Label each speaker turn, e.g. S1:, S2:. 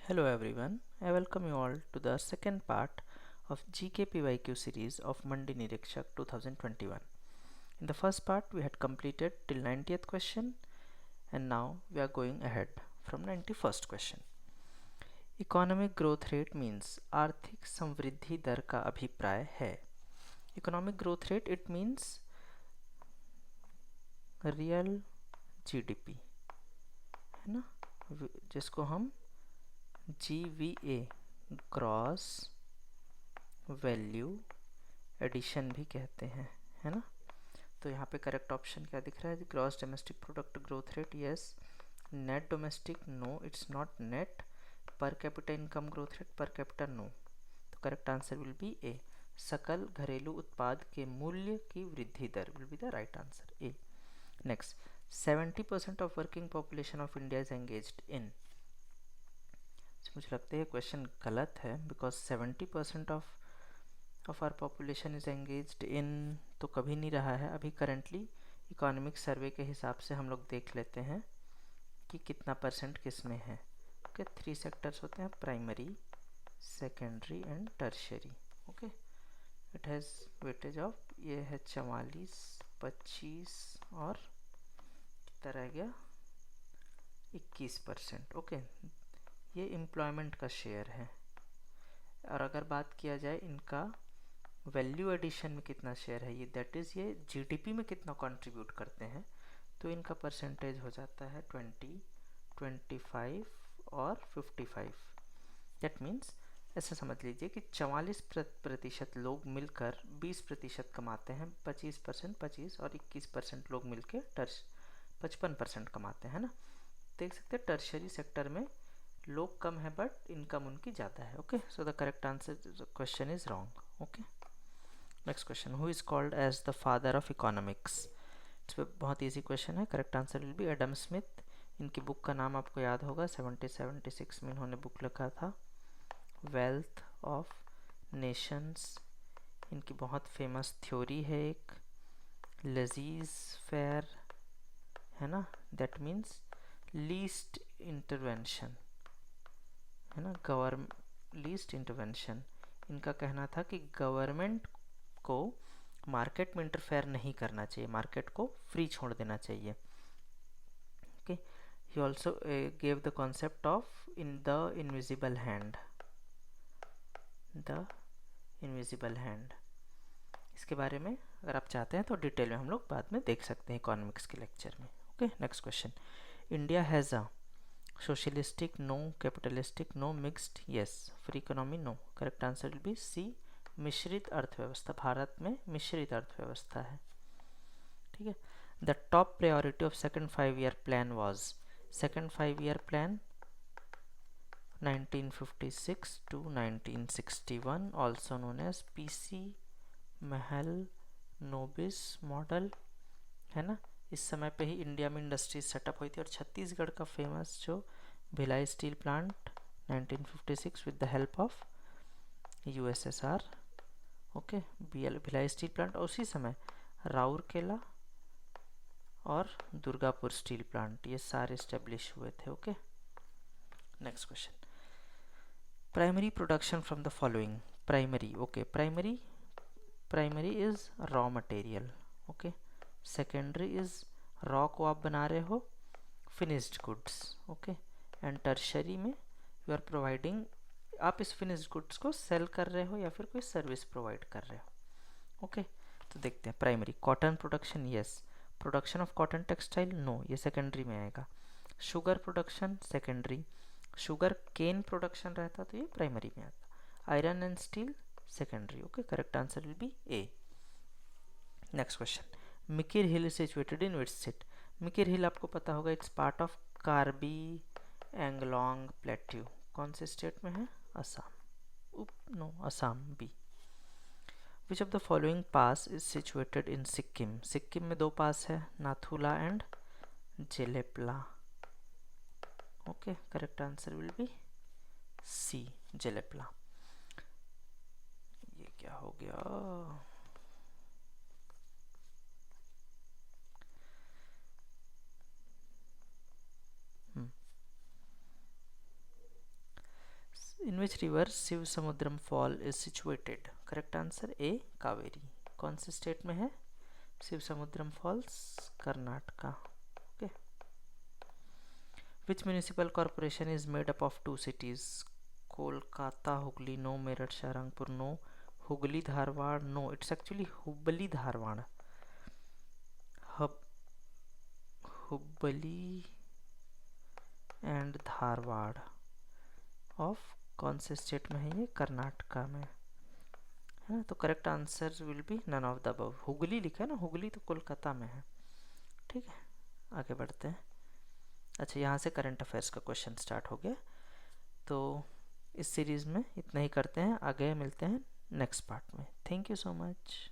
S1: Hello everyone, I welcome you all to the second part of GKPYQ series of Mandi Nirakshak 2021. In the first part we had completed till 90th question and now we are going ahead from 91st question. Economic growth rate means आर्थिक समृद्धि दर का अभिप्राय है. Economic growth rate it means real GDP है ना, जिसको हम GVA gross value addition भी कहते हैं, है ना. तो यहाँ पे करेक्ट ऑप्शन क्या दिख रहा है? Gross domestic product growth rate yes, net domestic no, it's not net. Per capita income growth rate per capita no. तो correct answer will be A, सकल घरेलू उत्पाद के मूल्य की वृद्धि दर will be the right answer A. Next, 70% of working population of India is engaged in. मुझे लगता है क्वेश्चन गलत है, because 70% of our population is engaged in तो कभी नहीं रहा है. अभी करेंटली इकोनॉमिक सर्वे के हिसाब से हम लोग देख लेते हैं कि कितना परसेंट किस में है. ओके, 3 सेक्टर्स होते हैं, primary, secondary and tertiary. Okay, it has weightage of, ये है 44, 25 और कितना रह गया 21%. ओके, ये एम्प्लॉयमेंट का शेयर है. और अगर बात किया जाए इनका वैल्यू एडिशन में कितना शेयर है, ये दैट इज़ ये जीडीपी में कितना कंट्रीब्यूट करते हैं, तो इनका परसेंटेज हो जाता है 20, 25 और 55. दैट मीन्स ऐसा समझ लीजिए कि 44% लोग मिलकर 20% कमाते हैं, 25% 25 और 21% लोग मिलकर 55% कमाते हैं ना. देख सकते हैं टर्शरी सेक्टर में लोग कम है बट इनकम उनकी ज़्यादा है. Okay, so the correct answer question is wrong. Okay, next question, who is called as the father of economics. इस पर बहुत इजी क्वेश्चन है. Correct answer will be Adam Smith. इनकी बुक का नाम आपको याद होगा, 1776 में इन्होंने बुक लिखा था, वेल्थ ऑफ नेशंस. इनकी बहुत फेमस थ्योरी है एक, लजीज फेयर, है ना. दैट मीन्स लीस्ट इंटरवेंशन, है ना, लीस्ट इंटरवेंशन. इनका कहना था कि गवर्नमेंट को मार्केट में इंटरफेयर नहीं करना चाहिए, मार्केट को फ्री छोड़ देना चाहिए. Okay, he also gave the concept of in the invisible hand, the invisible hand. इसके बारे में अगर आप चाहते हैं तो डिटेल में हम लोग बाद में देख सकते हैं इकोनॉमिक्स के लेक्चर में. Okay, next question, India has a socialistic no, capitalistic no, mixed yes, free economy no. Correct answer will be C, मिश्रित अर्थव्यवस्था. भारत में मिश्रित अर्थव्यवस्था है. ठीक है. The top priority of second 5 year plan was, second 5 year plan 1956 to 1961, also known as PC Mahalanobis model, है ना. इस समय पे ही इंडिया में इंडस्ट्रीज सेटअप हुई थी और छत्तीसगढ़ का फेमस जो Bhilai steel plant 1956 with the help of USSR. Okay, Bhilai steel plant. और उसी समय राउरकेला और दुर्गापुर स्टील प्लांट, ये सारे इस्टेब्लिश हुए थे. Okay, next question, primary production from the following. Primary, okay, primary is raw material. Okay, secondary is raw को आप बना रहे हो finished goods. Okay, and tertiary में यू आर प्रोवाइडिंग, आप इस फिनिश्ड गुड्स को सेल कर रहे हो या फिर कोई सर्विस प्रोवाइड कर रहे हो. ओके, तो देखते हैं. Primary, cotton production yes, production of cotton textile no, ये सेकेंडरी में आएगा. Sugar production secondary, sugar cane production रहता तो ये प्राइमरी में आता. Iron and steel secondary. Okay, correct answer will be A. Next question, Mikir hill is situated in which state. Mikir hill आपको पता होगा, it's part of Karbi Anglong plateau. कौन से स्टेट में है? Assam. No, Assam B. Which of the following pass is situated in Sikkim. Sikkim में 2 pass है, Nathula and Jelepla. Okay, correct answer will be C, Jelepla. ये क्या हो गया? In which river Shiva Samudram fall is situated? Correct answer A Kaveri. कौन से स्टेट में है Shiva Samudram falls? Karnataka. Okay. Which municipal corporation is made up of 2 cities? Kolkata Hugli no, Meerut Shahjahanpur no, Hugli Dharwad no, it's actually Hubli Dharwad. Hubli and Dharwad of कौन से स्टेट में है ये? कर्नाटका में है ना। तो correct answer will be none of the above. Hooghly लिखा है ना, हुगली तो कोलकाता में है। ठीक है, आगे बढ़ते हैं। अच्छा, यहाँ से करंट अफेयर्स का क्वेश्चन स्टार्ट हो गया। तो इस सीरीज़ में इतना ही करते हैं, आगे मिलते हैं नेक्स्ट पार्ट में। Thank you so much.